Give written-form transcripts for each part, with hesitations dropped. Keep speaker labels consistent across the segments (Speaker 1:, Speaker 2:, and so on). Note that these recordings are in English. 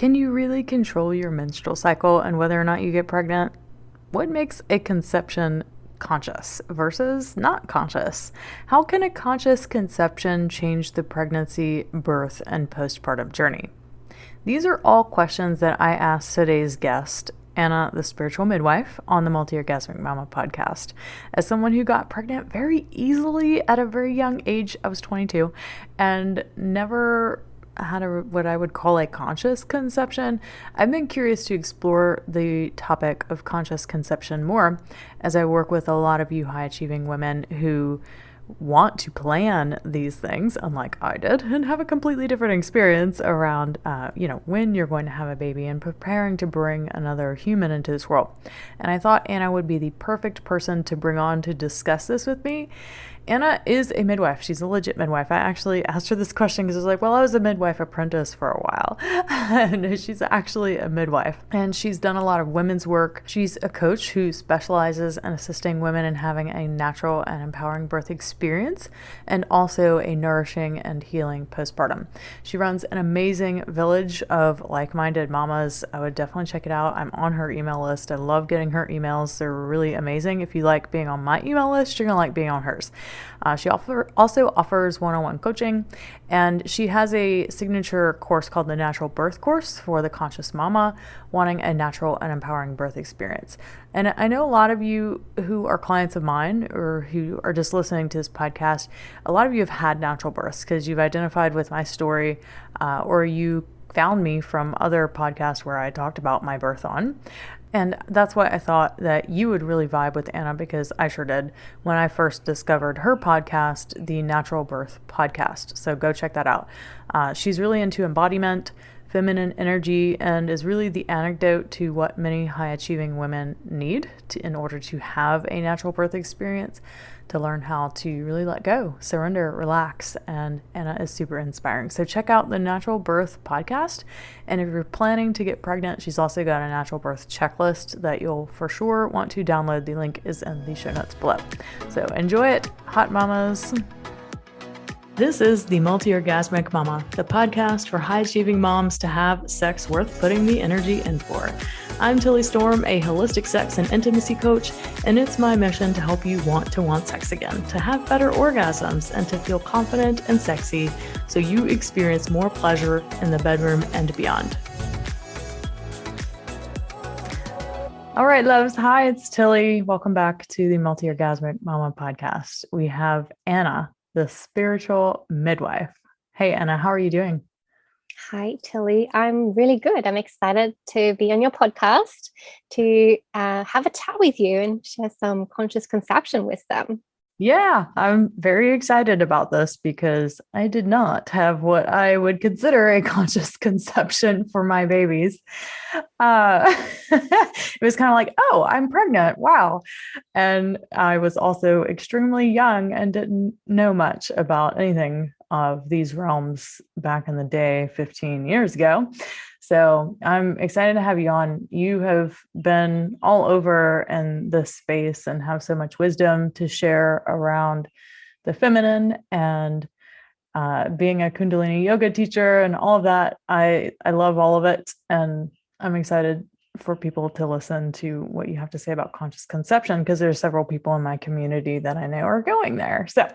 Speaker 1: Can you really control your menstrual cycle and whether or not you get pregnant? What makes a conception conscious versus not conscious? How can a conscious conception change the pregnancy, birth, and postpartum journey? These are all questions that I asked today's guest, Anna, the spiritual midwife, on the Multi-Orgasmic Mama podcast. As someone who got pregnant very easily at a very young age, I was 22, and never had what I would call a conscious conception, I've been curious to explore the topic of conscious conception more as I work with a lot of you high-achieving women who want to plan these things, unlike I did, and have a completely different experience around, when you're going to have a baby and preparing to bring another human into this world. And I thought Anna would be the perfect person to bring on to discuss this with me. Anna is a midwife. She's a legit midwife. I actually asked her this question because I was like, well, I was a midwife apprentice for a while. And she's actually a midwife. And she's done a lot of women's work. She's a coach who specializes in assisting women in having a natural and empowering birth experience and also a nourishing and healing postpartum. She runs an amazing village of like-minded mamas. I would definitely check it out. I'm on her email list. I love getting her emails. They're really amazing. If you like being on my email list, you're going to like being on hers. She also offers one-on-one coaching, and she has a signature course called the Natural Birth Course for the conscious mama wanting a natural and empowering birth experience. And I know a lot of you who are clients of mine or who are just listening to this podcast, a lot of you have had natural births because you've identified with my story or you found me from other podcasts where I talked about my birth on. And that's why I thought that you would really vibe with Anna, because I sure did when I first discovered her podcast, the Natural Birth Podcast. So go check that out. She's really into embodiment, feminine energy, and is really the antidote to what many high-achieving women need in order to have a natural birth experience, to learn how to really let go, surrender, relax, and Anna is super inspiring. So check out the Natural Birth Podcast, and if you're planning to get pregnant, she's also got a natural birth checklist that you'll for sure want to download. The link is in the show notes below. So enjoy it, hot mamas. This is the Multi-Orgasmic Mama, the podcast for high-achieving moms to have sex worth putting the energy in for. I'm Tilly Storm, a holistic sex and intimacy coach, and it's my mission to help you want sex again, to have better orgasms, and to feel confident and sexy so you experience more pleasure in the bedroom and beyond. All right, loves. Hi, it's Tilly. Welcome back to the Multi-Orgasmic Mama podcast. We have Anna, the spiritual midwife. Hey, Anna, how are you doing?
Speaker 2: Hi, Tilly. I'm really good. I'm excited to be on your podcast to have a chat with you and share some conscious conception wisdom.
Speaker 1: Yeah, I'm very excited about this because I did not have what I would consider a conscious conception for my babies. It was kind of like, oh, I'm pregnant. Wow. And I was also extremely young and didn't know much about anything of these realms back in the day, 15 years ago. So I'm excited to have you on. You have been all over in this space and have so much wisdom to share around the feminine and being a Kundalini yoga teacher and all of that. I love all of it. And I'm excited for people to listen to what you have to say about conscious conception, because there's several people in my community that I know are going there. So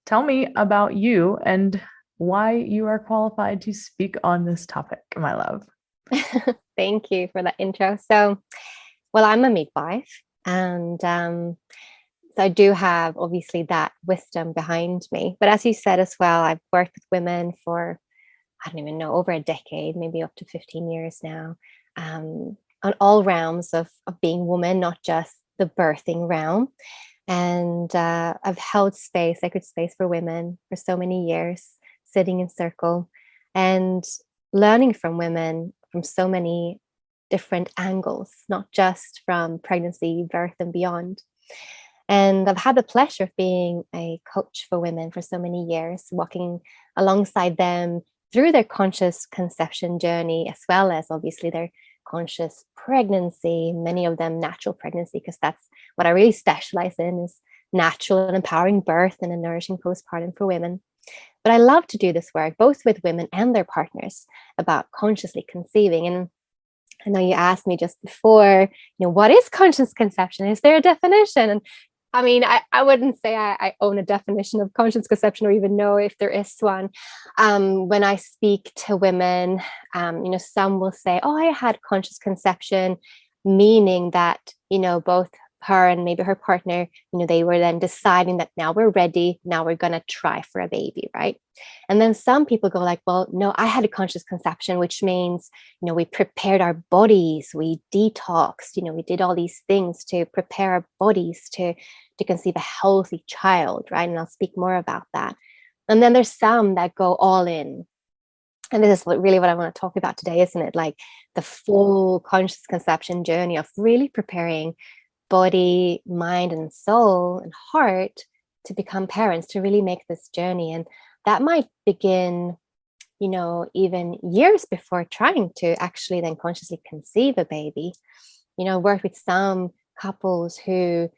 Speaker 1: tell me about you and why you are qualified to speak on this topic, my love.
Speaker 2: Thank you for that intro. So, I'm a midwife, and so I do have obviously that wisdom behind me. But as you said as well, I've worked with women for, I don't even know, over a decade, maybe up to 15 years now, on all realms of being woman, not just the birthing realm. And I've held sacred space for women for so many years, sitting in circle and learning from women from so many different angles, not just from pregnancy, birth, and beyond. And I've had the pleasure of being a coach for women for so many years, walking alongside them through their conscious conception journey, as well as obviously their conscious pregnancy, many of them natural pregnancy, because that's what I really specialize in, is natural and empowering birth and a nourishing postpartum for women. But I love to do this work, both with women and their partners, about consciously conceiving. And I know you asked me just before, what is conscious conception? Is there a definition? And I mean, I wouldn't say I own a definition of conscious conception or even know if there is one. When I speak to women, some will say, oh, I had conscious conception, meaning that, both her and maybe her partner, they were then deciding that now we're ready, now we're going to try for a baby, right? And then some people go like, well, no, I had a conscious conception, which means, we prepared our bodies, we detoxed, we did all these things to prepare our bodies to conceive a healthy child, right? And I'll speak more about that. And then there's some that go all in. And this is really what I want to talk about today, isn't it? Like the full conscious conception journey of really preparing body, mind, and soul and heart to become parents, to really make this journey. And that might begin, even years before trying to actually then consciously conceive a baby. Work with some couples who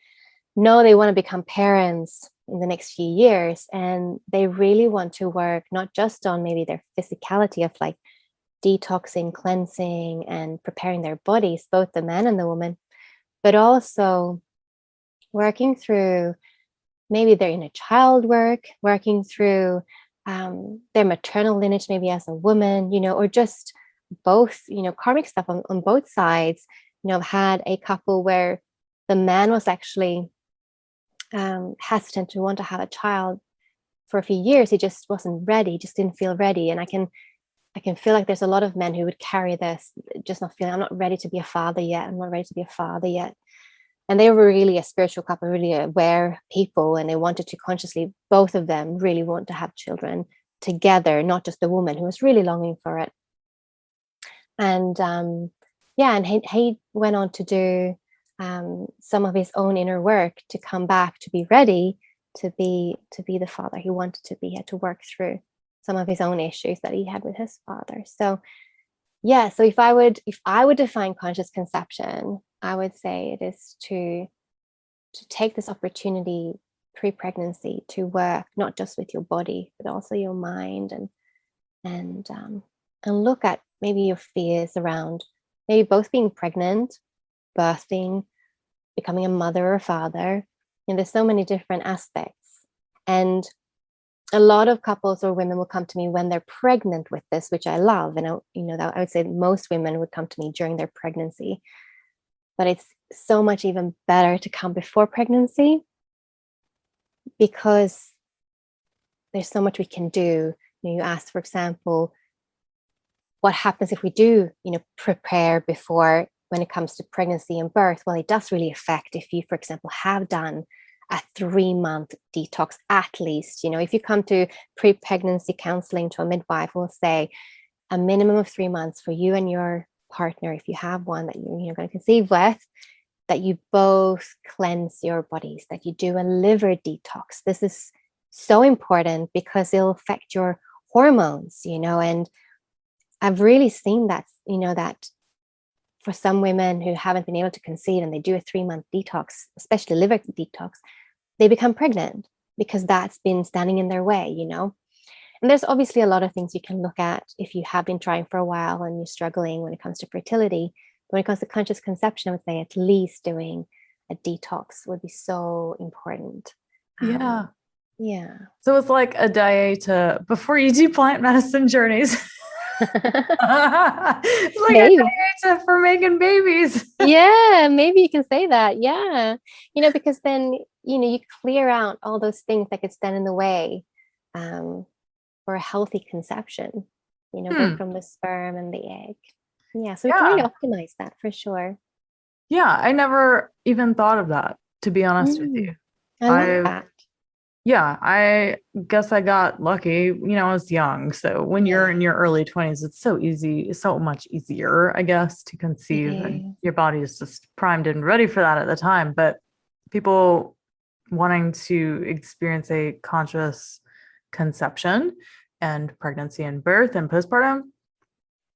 Speaker 2: know they want to become parents in the next few years, and they really want to work not just on maybe their physicality of like detoxing, cleansing, and preparing their bodies, both the man and the woman, but also working through maybe their inner child work, working through their maternal lineage, maybe as a woman, or just both, karmic stuff on both sides. I've had a couple where the man was actually hesitant to want to have a child for a few years. He just wasn't ready, just didn't feel ready. And I can feel like there's a lot of men who would carry this, just not feeling, I'm not ready to be a father yet. I'm not ready to be a father yet. And they were really a spiritual couple, really aware people. And they wanted to consciously, both of them really want to have children together, not just the woman who was really longing for it. And and he went on to do some of his own inner work to come back, to be ready to be the father he wanted to be. He had to work through some of his own issues that he had with his father. So if I would define conscious conception, I would say it is to take this opportunity pre-pregnancy to work not just with your body but also your mind, and look at maybe your fears around maybe both being pregnant, birthing, becoming a mother or a father. There's so many different aspects. And a lot of couples or women will come to me when they're pregnant with this, which I love. And I would say most women would come to me during their pregnancy. But it's so much even better to come before pregnancy, because there's so much we can do. You asked, for example, what happens if we do, prepare before when it comes to pregnancy and birth? Well, it does really affect if you, for example, have done a 3-month detox at least. If you come to pre-pregnancy counseling to a midwife, we'll say a minimum of 3 months for you and your partner, if you have one that you're going to conceive with, that you both cleanse your bodies, that you do a liver detox. This is so important because it'll affect your hormones, and I've really seen that, that for some women who haven't been able to conceive and they do a 3-month detox, especially liver detox, they become pregnant because that's been standing in their way, And there's obviously a lot of things you can look at if you have been trying for a while and you're struggling when it comes to fertility. But when it comes to conscious conception, I would say at least doing a detox would be so important.
Speaker 1: Yeah.
Speaker 2: Yeah.
Speaker 1: So it's like a dieta before you do plant medicine journeys. It's like
Speaker 2: Maybe.
Speaker 1: a dieta for making babies.
Speaker 2: Yeah, maybe you can say that. Yeah. Because then, you clear out all those things that could stand in the way for a healthy conception, both from the sperm and the egg. Yeah. So we can really optimize that for sure.
Speaker 1: Yeah. I never even thought of that, to be honest with you.
Speaker 2: I love that.
Speaker 1: Yeah, I guess I got lucky. I was young. So when you're in your early 20s, it's so easy, so much easier, I guess, to conceive. And your body is just primed and ready for that at the time. But people wanting to experience a conscious conception and pregnancy and birth and postpartum,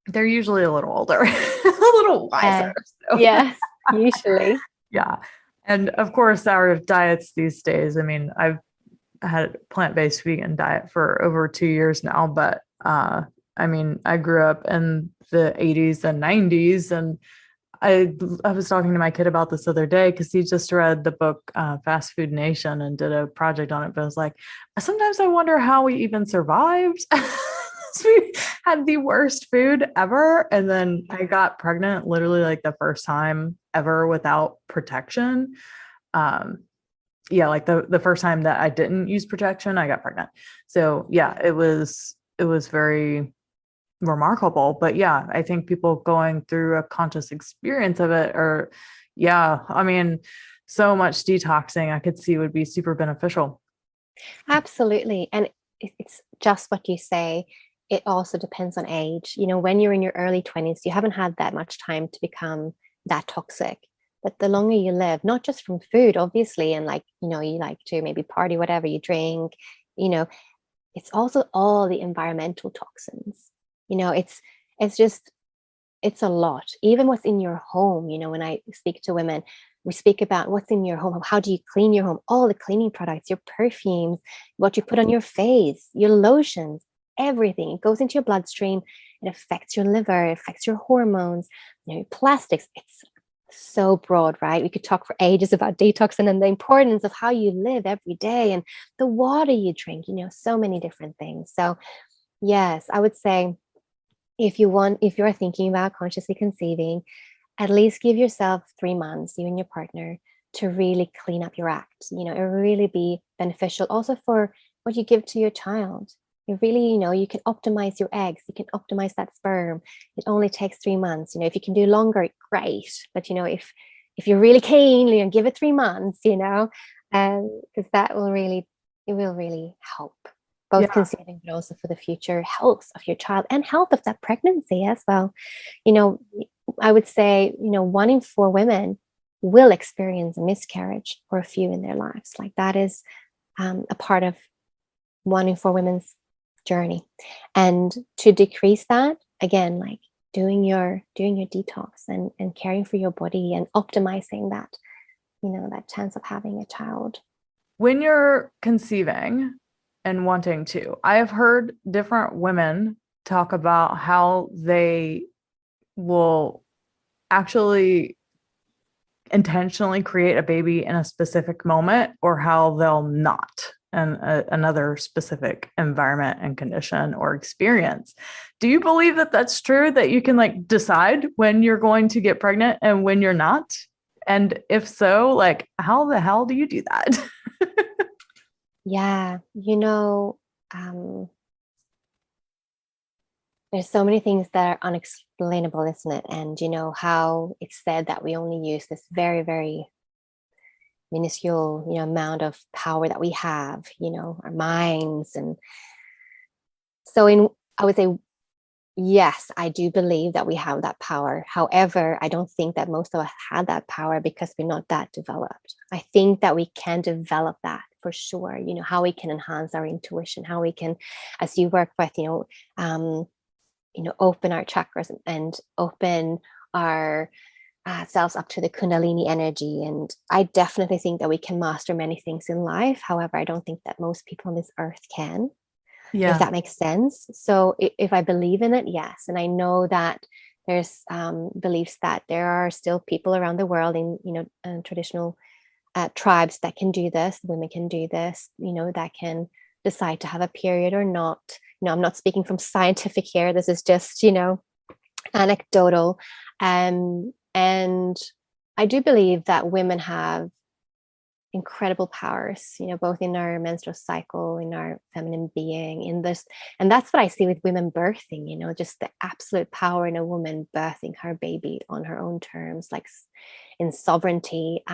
Speaker 1: they're usually a little older, a little wiser. So.
Speaker 2: Yes, usually.
Speaker 1: Yeah. And of course, our diets these days, I mean, I've had a plant-based vegan diet for over 2 years now, but I mean, I grew up in the 80s and 90s, and I was talking to my kid about this other day because he just read the book Fast Food Nation and did a project on it. But I was like, sometimes I wonder how we even survived. We had the worst food ever, and then I got pregnant literally like the first time ever without protection. Um, yeah, like the first time that I didn't use protection, I got pregnant. So yeah, it was very remarkable. But yeah, I think people going through a conscious experience of it, or yeah, I mean, so much detoxing I could see would be super beneficial.
Speaker 2: Absolutely. And it's just what you say. It also depends on age. When you're in your early 20s, you haven't had that much time to become that toxic. But the longer you live, not just from food, obviously, and like, you like to maybe party, whatever you drink, you know, it's also all the environmental toxins. It's just, it's a lot. Even what's in your home, when I speak to women, we speak about what's in your home. How do you clean your home? All the cleaning products, your perfumes, what you put on your face, your lotions, everything. It goes into your bloodstream. It affects your liver, it affects your hormones, your plastics. It's so broad, right? We could talk for ages about detoxing and the importance of how you live every day and the water you drink, so many different things. So, yes, I would say if you're thinking about consciously conceiving, at least give yourself 3 months, you and your partner, to really clean up your act. It will really be beneficial also for what you give to your child. It really, you can optimize your eggs, you can optimize that sperm. It only takes 3 months. If you can do longer, great. But if you're really keen, give it 3 months, because that will really, it will really help both
Speaker 1: Yeah.
Speaker 2: conceiving but also for the future health of your child and health of that pregnancy as well. You know, I would say, 1 in 4 women will experience a miscarriage or a few in their lives. Like that is a part of 1 in 4 women's journey. And to decrease that, again, like doing your detox and caring for your body and optimizing that, that chance of having a child.
Speaker 1: When you're conceiving and wanting to, I have heard different women talk about how they will actually intentionally create a baby in a specific moment, or how they'll not in another specific environment and condition or experience. Do you believe that that's true, that you can like decide when you're going to get pregnant and when you're not? And if so, like how the hell do you do that?
Speaker 2: Yeah, um, there's so many things that are unexplainable, isn't it? And how it's said that we only use this very, very minuscule, amount of power that we have, our minds. And so I would say, yes, I do believe that we have that power. However, I don't think that most of us had that power because we're not that developed. I think that we can develop that for sure. How we can enhance our intuition, how we can, as you work with, open our chakras and open our selves up to the Kundalini energy. And I definitely think that we can master many things in life. However, I don't think that most people on this earth can, if
Speaker 1: Yeah.
Speaker 2: that makes sense. So if I believe in it, yes. And I know that there's beliefs that there are still people around the world in, traditional tribes that can do this, women can do this, that can decide to have a period or not. I'm not speaking from scientific here. This is just, anecdotal. And I do believe that women have incredible powers, both in our menstrual cycle, in our feminine being, in this. And that's what I see with women birthing, just the absolute power in a woman birthing her baby on her own terms, like in sovereignty,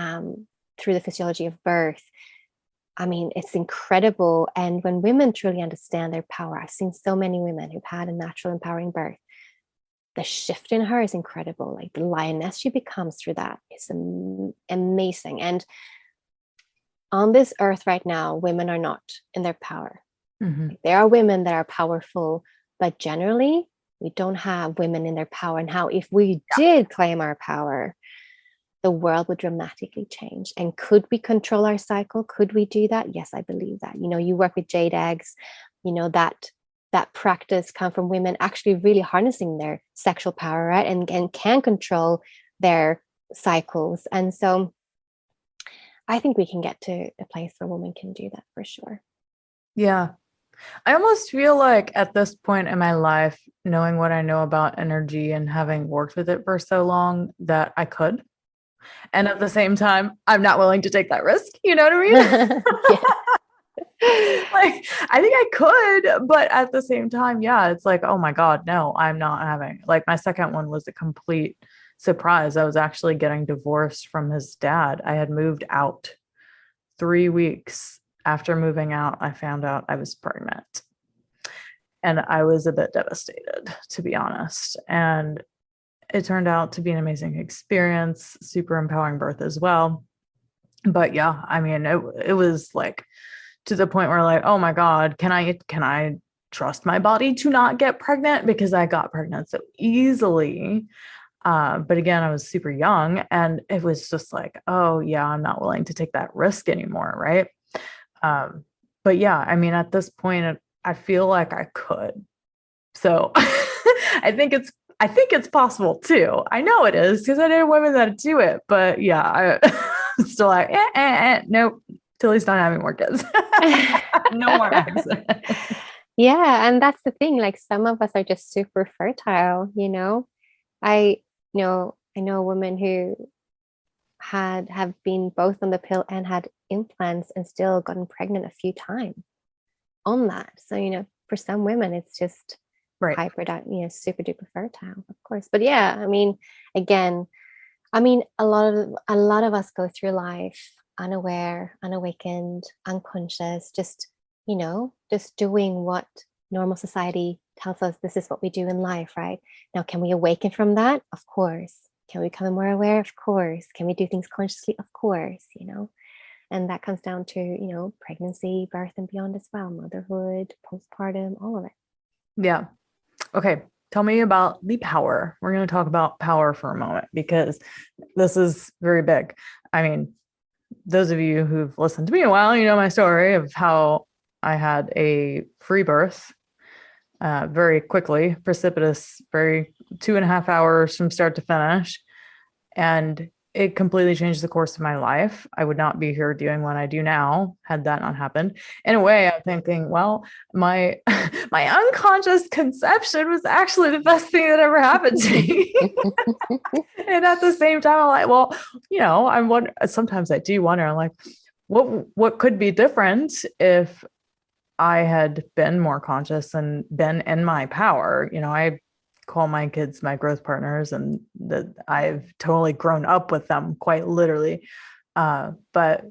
Speaker 2: through the physiology of birth. I mean, it's incredible. And when women truly understand their power, I've seen so many women who've had a natural empowering birth. The shift in her is incredible. Like the lioness she becomes through that is amazing. And on this earth right now, women are not in their power.
Speaker 1: Mm-hmm.
Speaker 2: Like, there are women that are powerful, but generally, we don't have women in their power. And how, if we did claim our power, the world would dramatically change. And could we control our cycle? Could we do that? Yes, I believe that. You work with jade eggs, that practice come from women actually really harnessing their sexual power, right? And can control their cycles. And so I think we can get to a place where women can do that for sure.
Speaker 1: Yeah. I almost feel like at this point in my life, knowing what I know about energy and having worked with it for so long, that I could. And at the same time, I'm not willing to take that risk. You know what I mean? Like, I think I could, but at the same time, yeah, it's like, oh my God, no, I'm not having. Like, my second one was a complete surprise. I was actually getting divorced from his dad. I had moved out 3 weeks after moving out. I found out I was pregnant. And I was a bit devastated, to be honest. And it turned out to be an amazing experience, super empowering birth as well. But yeah, I mean, it was like to the point where like, oh my God, can I trust my body to not get pregnant? Because I got pregnant so easily. But again, I was super young and it was just like, oh yeah, I'm not willing to take that risk anymore. Right. But yeah, I mean, at this point, I feel like I could. So I think it's possible too. I know it is because I know women that do it. But yeah, I'm still like, nope. Tilly's not having more kids. No more eggs.
Speaker 2: Yeah, and that's the thing. Like some of us are just super fertile. I I know women who have been both on the pill and had implants and still gotten pregnant a few times on that. So for some women, it's just
Speaker 1: Right.
Speaker 2: super duper fertile, of course. But yeah, I mean, again, a lot of us go through life unaware, unawakened, unconscious, just doing what normal society tells us this is what we do in life, right? Now, can we awaken from that? Of course. Can we become more aware? Of course. Can we do things consciously? Of course, and that comes down to pregnancy, birth, and beyond as well, motherhood, postpartum, all of it.
Speaker 1: Yeah. Okay. Tell me about the power. We're going to talk about power for a moment because this is very big. I mean, those of you who've listened to me a while, you know my story of how I had a free birth very quickly, precipitous, very 2.5 hours from start to finish. And it completely changed the course of my life. I would not be here doing what I do now had that not happened. In a way, I'm thinking, well, my my unconscious conception was actually the best thing that ever happened to me. And at the same time, I'm like, well, sometimes I do wonder, I'm like, what could be different if I had been more conscious and been in my power? I call my kids my growth partners and that I've totally grown up with them quite literally. But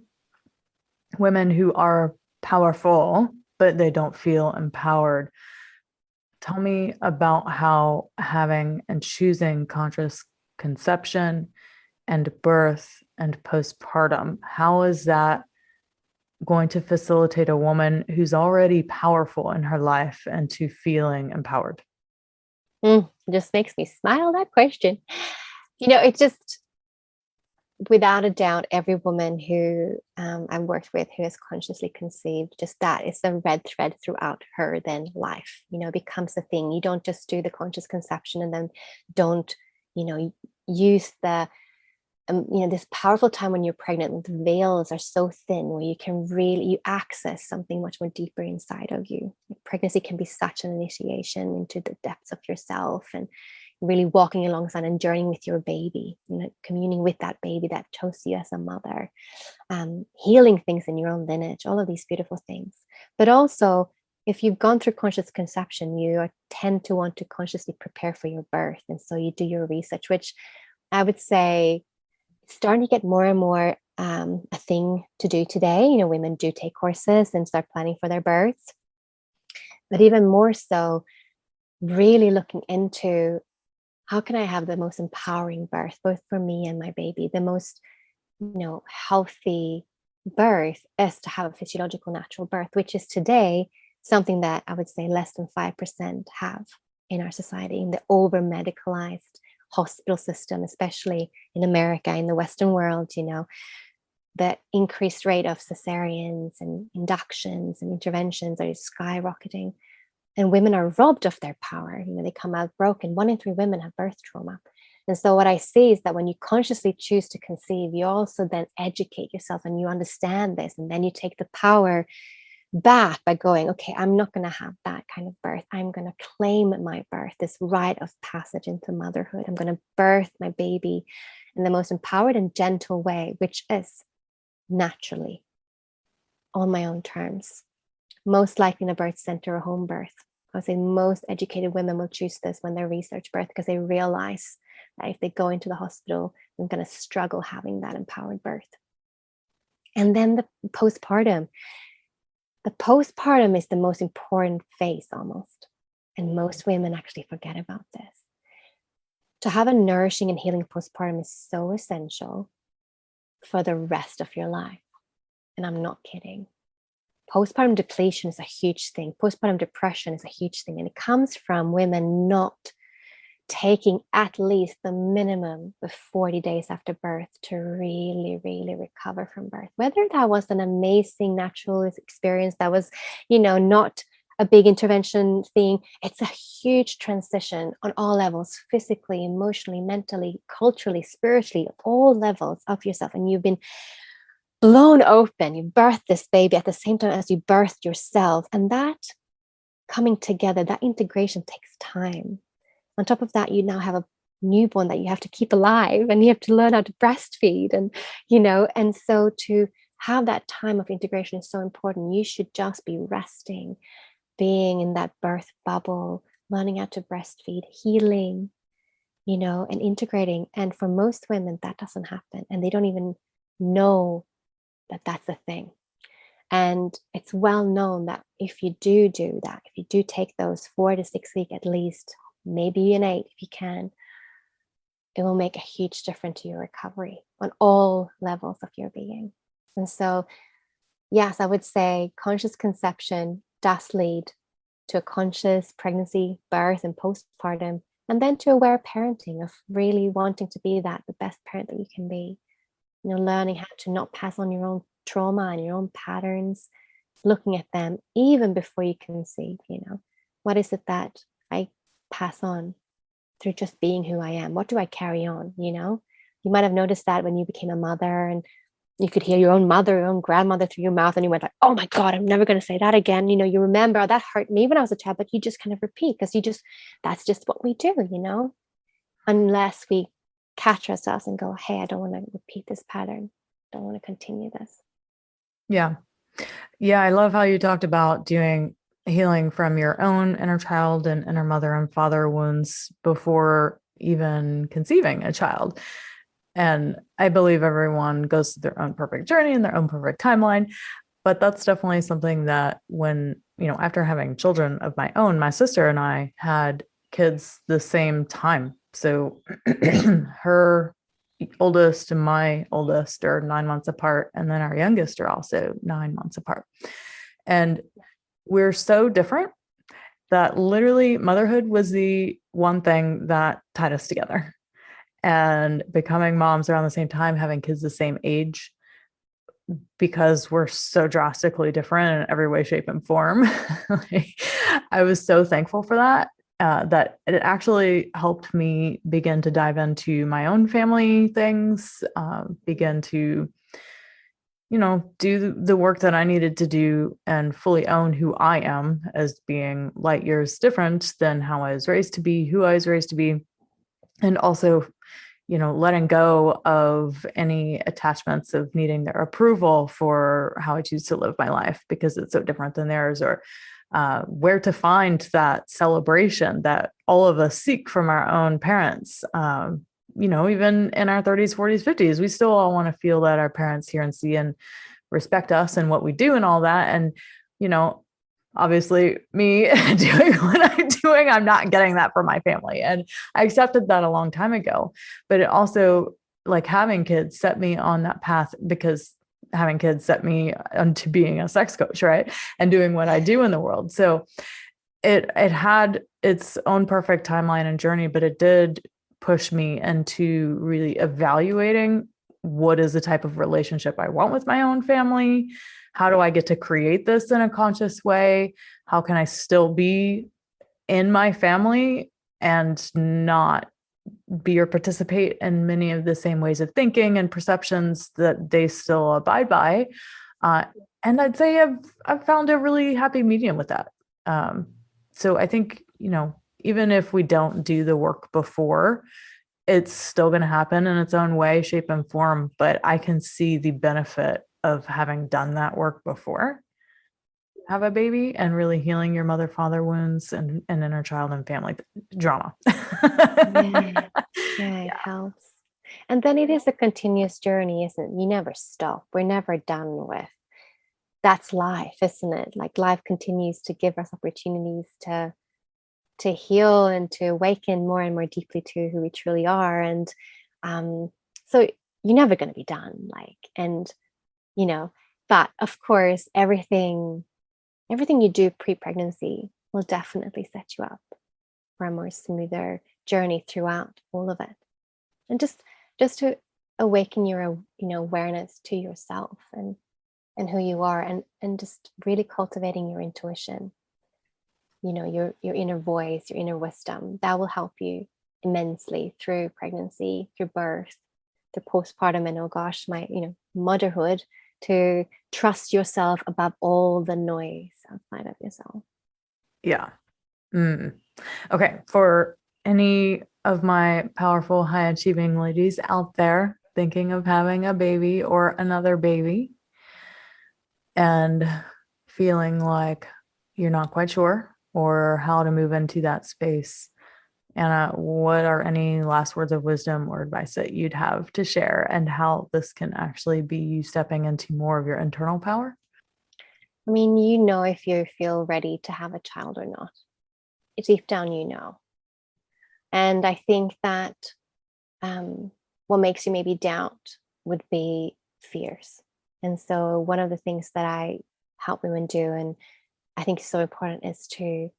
Speaker 1: women who are powerful, but they don't feel empowered. Tell me about how having and choosing conscious conception and birth and postpartum, how is that going to facilitate a woman who's already powerful in her life and to feeling empowered?
Speaker 2: Just makes me smile, that question. It just, without a doubt, every woman who I've worked with who has consciously conceived, just that is the red thread throughout her then life, becomes a thing. You don't just do the conscious conception and then don't, use the this powerful time when you're pregnant. The veils are so thin where you can really access something much more deeper inside of you. Pregnancy can be such an initiation into the depths of yourself and really walking alongside and journeying with your baby, communing with that baby that chose you as a mother, healing things in your own lineage, all of these beautiful things. But also, if you've gone through conscious conception, you tend to want to consciously prepare for your birth. And so you do your research, which I would say it's starting to get more and more a thing to do today. Women do take courses and start planning for their births. But even more so, really looking into how can I have the most empowering birth, both for me and my baby. The most, healthy birth is to have a physiological natural birth, which is today something that I would say less than 5% have in our society, in the over medicalized hospital system, especially in America, in the Western world, the increased rate of cesareans and inductions and interventions are skyrocketing. And women are robbed of their power. They come out broken. 1 in 3 women have birth trauma. And so what I see is that when you consciously choose to conceive, you also then educate yourself and you understand this. And then you take the power back by going, okay, I'm not going to have that kind of birth. I'm going to claim my birth, this rite of passage into motherhood. I'm going to birth my baby in the most empowered and gentle way, which is naturally on my own terms. Most likely in a birth center or home birth. I would say most educated women will choose this when they research birth because they realize that if they go into the hospital, they're going to struggle having that empowered birth. And then the postpartum. The postpartum is the most important phase almost. And most women actually forget about this. To have a nourishing and healing postpartum is so essential for the rest of your life. And I'm not kidding. Postpartum depletion is a huge thing. Postpartum depression is a huge thing. And it comes from women not taking at least the minimum of 40 days after birth to really, really recover from birth. Whether that was an amazing natural experience that was, not a big intervention thing, it's a huge transition on all levels, physically, emotionally, mentally, culturally, spiritually, all levels of yourself. And you've been blown open. You birthed this baby at the same time as you birthed yourself. And that coming together, that integration takes time. On top of that, you now have a newborn that you have to keep alive and you have to learn how to breastfeed. And so to have that time of integration is so important. You should just be resting, being in that birth bubble, learning how to breastfeed, healing, and integrating. And for most women, that doesn't happen. And they don't even know that that's a thing. And it's well known that if you do that, if you do take those 4 to 6 weeks at least, maybe an 8 if you can, it will make a huge difference to your recovery on all levels of your being. And so, yes, I would say conscious conception does lead to a conscious pregnancy, birth, and postpartum, and then to aware parenting of really wanting to be the best parent that you can be. Learning how to not pass on your own trauma and your own patterns, looking at them even before you conceive. What is it that I pass on through just being who I am? What do I carry on? You might have noticed that when you became a mother and you could hear your own mother, your own grandmother through your mouth, and you went like, oh my God, I'm never going to say that again. You remember, oh, that hurt me when I was a child, but you just kind of repeat because that's just what we do, unless we catch ourselves and go, hey, I don't want to repeat this pattern. I don't want to continue this.
Speaker 1: Yeah. Yeah. I love how you talked about doing healing from your own inner child and inner mother and father wounds before even conceiving a child. And I believe everyone goes through their own perfect journey and their own perfect timeline. But that's definitely something that when, after having children of my own, my sister and I had kids the same time. So her oldest and my oldest are 9 months apart. And then our youngest are also 9 months apart. And we're so different that literally motherhood was the one thing that tied us together. And becoming moms around the same time, having kids the same age, because we're so drastically different in every way, shape, and form. I was so thankful for that. That it actually helped me begin to dive into my own family things, begin to, do the work that I needed to do and fully own who I am as being light years different than how I was raised to be, who I was raised to be. And also, letting go of any attachments of needing their approval for how I choose to live my life because it's so different than theirs, or where to find that celebration that all of us seek from our own parents. Even in our 30s, 40s, 50s, we still all want to feel that our parents hear and see and respect us and what we do and all that. And, obviously me doing what I'm doing, I'm not getting that from my family. And I accepted that a long time ago, but it also, like, having kids set me on that path, because having kids set me into being a sex coach, right? And doing what I do in the world. So it had its own perfect timeline and journey, but it did push me into really evaluating what is the type of relationship I want with my own family. How do I get to create this in a conscious way? How can I still be in my family and not be or participate in many of the same ways of thinking and perceptions that they still abide by? And I'd say I've found a really happy medium with that. So I think, even if we don't do the work before, it's still going to happen in its own way, shape, and form. But I can see the benefit of having done that work before have a baby and really healing your mother father wounds and inner child and family drama.
Speaker 2: Yeah, it helps. And then it is a continuous journey, isn't it? You never stop. We're never done with. That's life, isn't it? Like life continues to give us opportunities to heal and to awaken more and more deeply to who we truly are. And so you're never going to be done. But of course, everything you do pre-pregnancy will definitely set you up for a more smoother journey throughout all of it. And just to awaken your awareness to yourself and who you are, and just really cultivating your intuition, your inner voice, your inner wisdom, that will help you immensely through pregnancy, through birth, through postpartum, and oh gosh, my motherhood, to trust yourself above all the noise outside of yourself.
Speaker 1: Yeah. Okay. For any of my powerful, high achieving ladies out there thinking of having a baby or another baby and feeling like you're not quite sure or how to move into that space, Anna, what are any last words of wisdom or advice that you'd have to share, and how this can actually be you stepping into more of your internal power?
Speaker 2: I mean, if you feel ready to have a child or not. Deep down, And I think that what makes you maybe doubt would be fears. And so one of the things that I help women do, and I think is so important, is to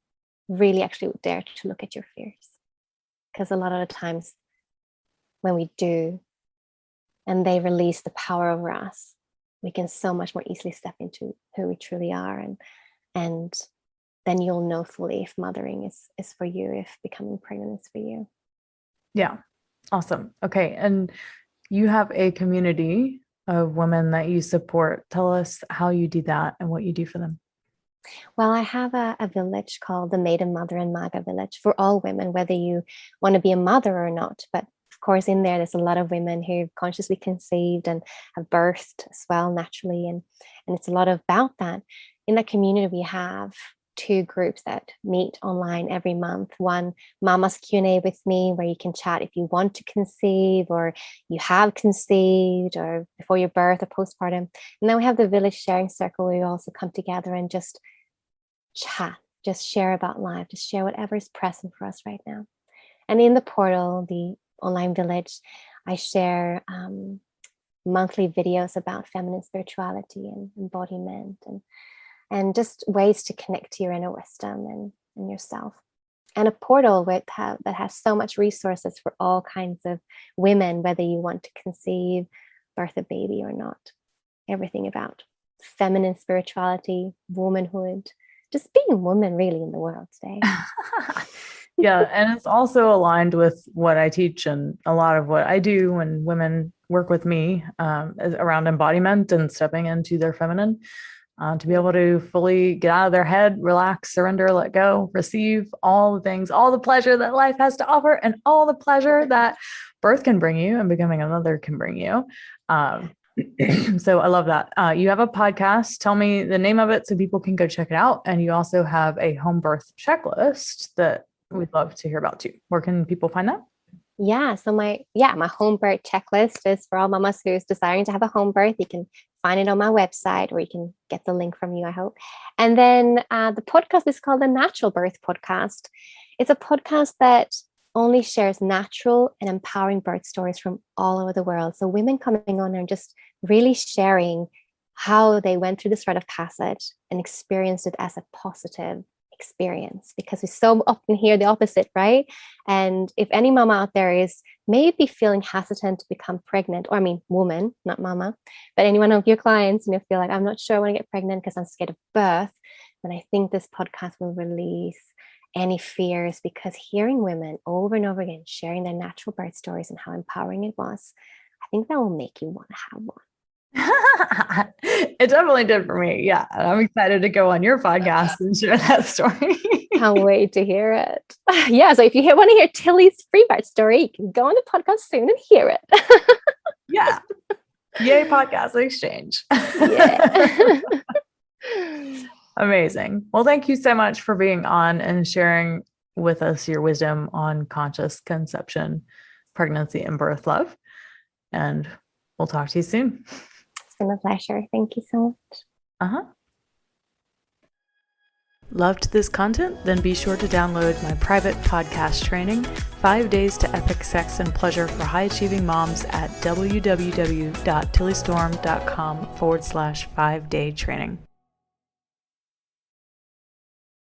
Speaker 2: really actually dare to look at your fears. Because a lot of the times when we do, and they release the power over us, we can so much more easily step into who we truly are. And then you'll know fully if mothering is for you, if becoming pregnant is for you.
Speaker 1: Yeah. Awesome. Okay. And you have a community of women that you support. Tell us how you do that and what you do for them.
Speaker 2: Well, I have a village called the Maiden Mother and Maga Village for all women, whether you want to be a mother or not. But of course, in there's a lot of women who've consciously conceived and have birthed as well naturally. And it's a lot about that. In that community, we have 2 groups that meet online every month. One, Mama's Q&A with me, where you can chat if you want to conceive or you have conceived or before your birth or postpartum. And then we have the Village Sharing Circle, where we also come together and just chat, just share about life, just share whatever is present for us right now. And in the portal, the online village, I share monthly videos about feminine spirituality and embodiment and just ways to connect to your inner wisdom and yourself. And a portal that has so much resources for all kinds of women, whether you want to conceive, birth a baby or not. Everything about feminine spirituality, womanhood, just being a woman really in the world today.
Speaker 1: Yeah. And it's also aligned with what I teach, and a lot of what I do when women work with me is around embodiment and stepping into their feminine, to be able to fully get out of their head, relax, surrender, let go, receive all the things, all the pleasure that life has to offer, and all the pleasure that birth can bring you and becoming a mother can bring you. So I love that. You have a podcast. Tell me the name of it so people can go check it out. And you also have a home birth checklist that we'd love to hear about too. Where can people find that?
Speaker 2: Yeah. So my home birth checklist is for all mamas who's desiring to have a home birth. You can find it on my website, or you can get the link from you, I hope. And then the podcast is called the Natural Birth Podcast. It's a podcast that only shares natural and empowering birth stories from all over the world. So women coming on and just really sharing how they went through this rite of passage and experienced it as a positive, experience, because we so often hear the opposite, right? And if any mama out there is maybe feeling hesitant to become pregnant, or I mean woman, not mama, but anyone of your clients, feel like, I'm not sure I want to get pregnant because I'm scared of birth, then I think this podcast will release any fears, because hearing women over and over again sharing their natural birth stories and how empowering it was, I think that will make you want to have one.
Speaker 1: It definitely did for me. Yeah. I'm excited to go on your podcast and share that story.
Speaker 2: Can't wait to hear it. Yeah. So if you want to hear Tilly's free birth story, you can go on the podcast soon and hear it.
Speaker 1: Yeah. Yay, podcast exchange.
Speaker 2: Yeah.
Speaker 1: Amazing. Well, thank you so much for being on and sharing with us your wisdom on conscious conception, pregnancy, and birth love. And we'll talk to you soon.
Speaker 2: It's been a pleasure. Thank you so much.
Speaker 1: Loved this content? Then be sure to download my private podcast training, 5 Days to Epic Sex and Pleasure for High Achieving Moms, at www.tillystorm.com/5-day training.